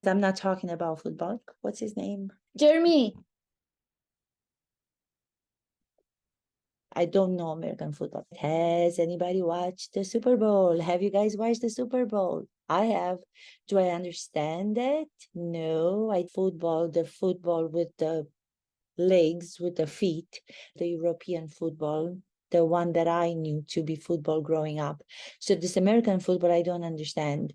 I'm not talking about football. What's his name? Jeremy. I don't know American football. Has anybody watched the Super Bowl? Have you guys watched the Super Bowl? I have. Do I understand it? No. The football with the legs, with the feet, the European football, the one that I knew to be football growing up. So this American football, I don't understand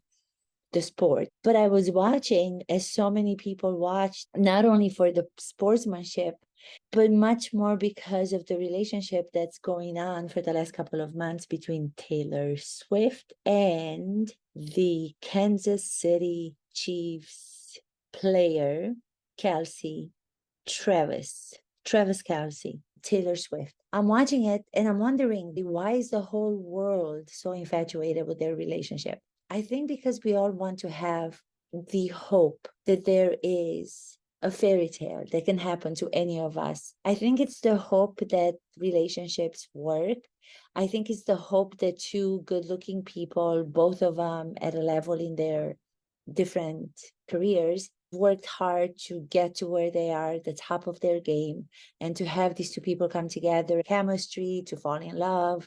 the sport. But I was watching, as so many people watched, not only for the sportsmanship, but much more because of the relationship that's going on for the last couple of months between Taylor Swift and the Kansas City Chiefs player, Kelce, Travis Kelce, Taylor Swift. I'm watching it and I'm wondering, why is the whole world so infatuated with their relationship? I think because we all want to have the hope that there is a fairy tale that can happen to any of us. I think it's the hope that relationships work. I think it's the hope that two good looking people, both of them at a level in their different careers, worked hard to get to where they are, at the top of their game, and to have these two people come together, chemistry, to fall in love,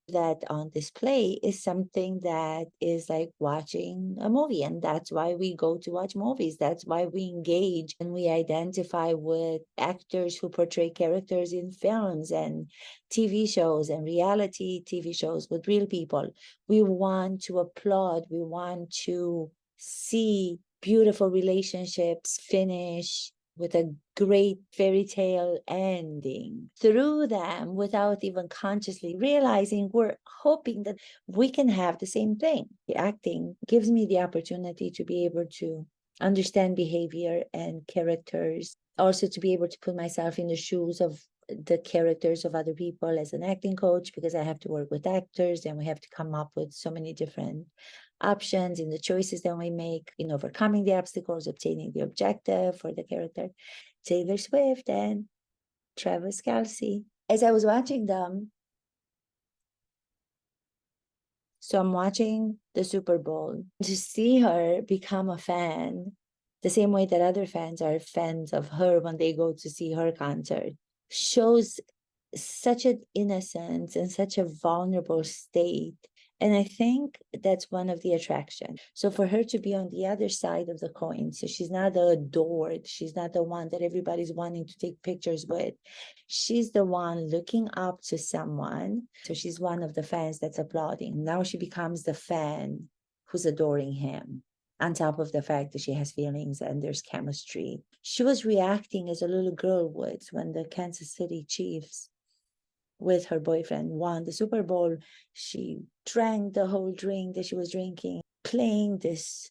that on display is something that is like watching a movie. And that's why we go to watch movies. That's why we engage and we identify with actors who portray characters in films and TV shows and reality TV shows with real people. We want to applaud, we want to see beautiful relationships finish with a great fairy tale ending through them without even consciously realizing. We're hoping that we can have the same thing. The acting gives me the opportunity to be able to understand behavior and characters, also to be able to put myself in the shoes of the characters of other people as an acting coach, because I have to work with actors and we have to come up with so many different options in the choices that we make in overcoming the obstacles, obtaining the objective for the character. Taylor Swift and Travis Kelce. As I was watching them, so I'm watching the Super Bowl, to see her become a fan the same way that other fans are fans of her when they go to see her concert shows such an innocence and such a vulnerable state. And I think that's one of the attractions. So for her to be on the other side of the coin, so she's not the adored, she's not the one that everybody's wanting to take pictures with. She's the one looking up to someone. So she's one of the fans that's applauding. Now she becomes the fan who's adoring him, on top of the fact that she has feelings and there's chemistry. She was reacting as a little girl would when the Kansas City Chiefs with her boyfriend won the Super Bowl. She drank the whole drink that she was drinking, playing this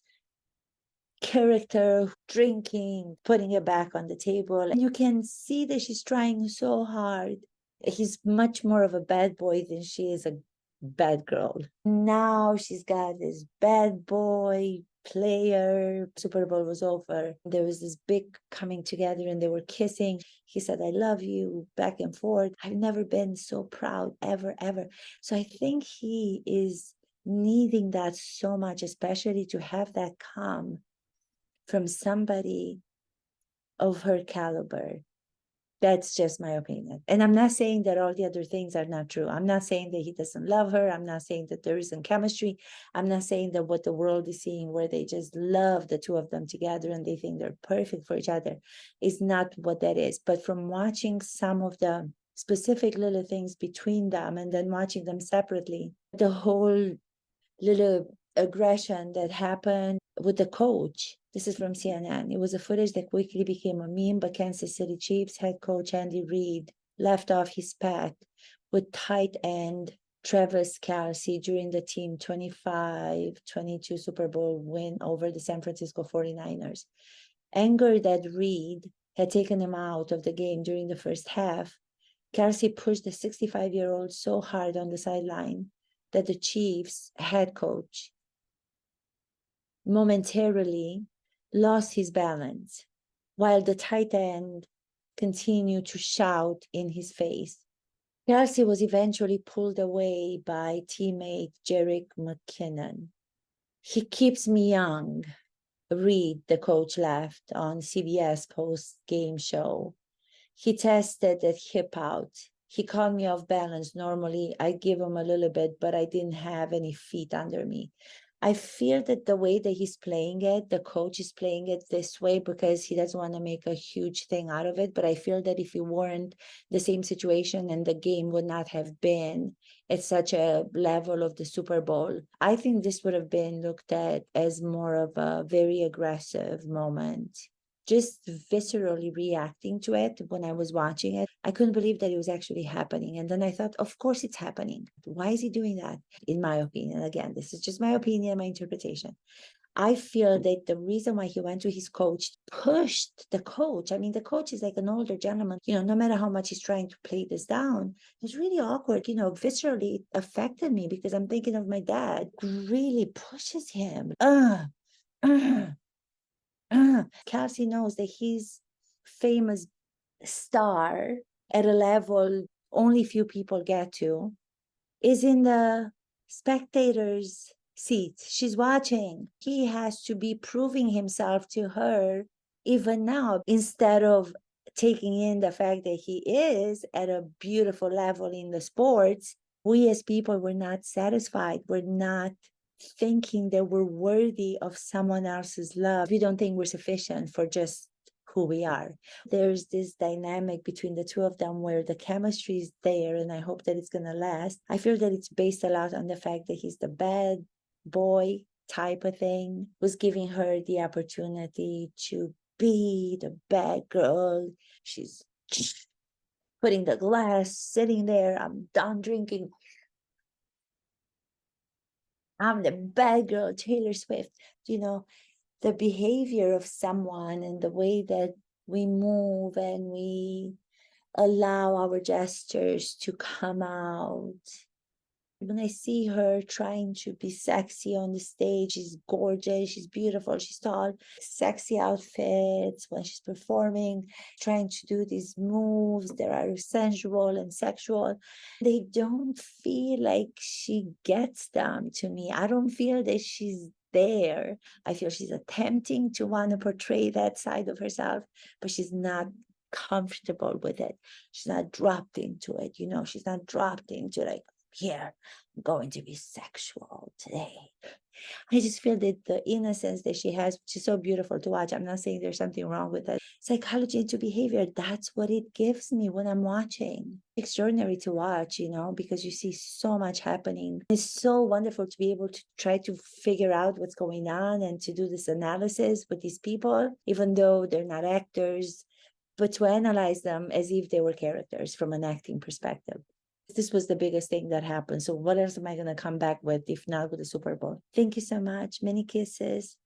character, drinking, putting it back on the table. And you can see that she's trying so hard. He's much more of a bad boy than she is a bad girl. Now she's got this bad boy player. Super Bowl was over. There was this big coming together and they were kissing. He said, I love you, back and forth. I've never been so proud, ever, ever. So I think he is needing that so much, especially to have that come from somebody of her caliber. That's just my opinion. And I'm not saying that all the other things are not true. I'm not saying that he doesn't love her. I'm not saying that there isn't chemistry. I'm not saying that what the world is seeing, where they just love the two of them together and they think they're perfect for each other, is not what that is. But from watching some of the specific little things between them and then watching them separately, the whole little aggression that happened with the coach. This is from CNN. It was a footage that quickly became a meme, but Kansas City Chiefs head coach Andy Reid left off his pack with tight end Travis Kelce during the team 25-22 Super Bowl win over the San Francisco 49ers. Anger that Reid had taken him out of the game during the first half, Kelce pushed the 65-year-old so hard on the sideline that the Chiefs head coach momentarily lost his balance while the tight end continued to shout in his face. Kelce was eventually pulled away by teammate Jerick McKinnon. He keeps me young, Reed, the coach, left on CBS post game show. He tested that hip out. He called me off balance. Normally, I give him a little bit, but I didn't have any feet under me. I feel that the way that he's playing it, the coach is playing it this way because he doesn't want to make a huge thing out of it. But I feel that if it weren't the same situation and the game would not have been at such a level of the Super Bowl, I think this would have been looked at as more of a very aggressive moment. Just viscerally reacting to it when I was watching it, I couldn't believe that it was actually happening. And then I thought, of course it's happening. Why is he doing that? In my opinion, again, this is just my opinion, my interpretation. I feel that the reason why he went to his coach, pushed the coach. I mean, the coach is like an older gentleman, no matter how much he's trying to play this down, it's really awkward, viscerally it affected me because I'm thinking of my dad, really pushes him. Kelce knows that he's famous star at a level only few people get to, is in the spectator's seat. She's watching. He has to be proving himself to her even now, instead of taking in the fact that he is at a beautiful level in the sports. We as people were not satisfied. We're not thinking that we're worthy of someone else's love. We don't think we're sufficient for just who we are. There's this dynamic between the two of them where the chemistry is there, and I hope that it's going to last. I feel that it's based a lot on the fact that he's the bad boy type of thing, was giving her the opportunity to be the bad girl. She's putting the glass, sitting there. I'm done drinking. I'm the bad girl, Taylor Swift. The behavior of someone and the way that we move and we allow our gestures to come out. When I see her trying to be sexy on the stage, she's gorgeous, she's beautiful, she's tall, sexy outfits when she's performing, trying to do these moves that are sensual and sexual. They don't feel like she gets them to me. I don't feel that she's there. I feel she's attempting to want to portray that side of herself, but she's not comfortable with it. She's not dropped into it, she's not dropped into like, here, I'm going to be sexual today. I just feel that the innocence that she has, which is so beautiful to watch. I'm not saying there's something wrong with it. Psychology into behavior, that's what it gives me when I'm watching. Extraordinary to watch, because you see so much happening. It's so wonderful to be able to try to figure out what's going on and to do this analysis with these people, even though they're not actors, but to analyze them as if they were characters from an acting perspective. This was the biggest thing that happened. So what else am I going to come back with if not with the Super Bowl? Thank you so much. Many kisses.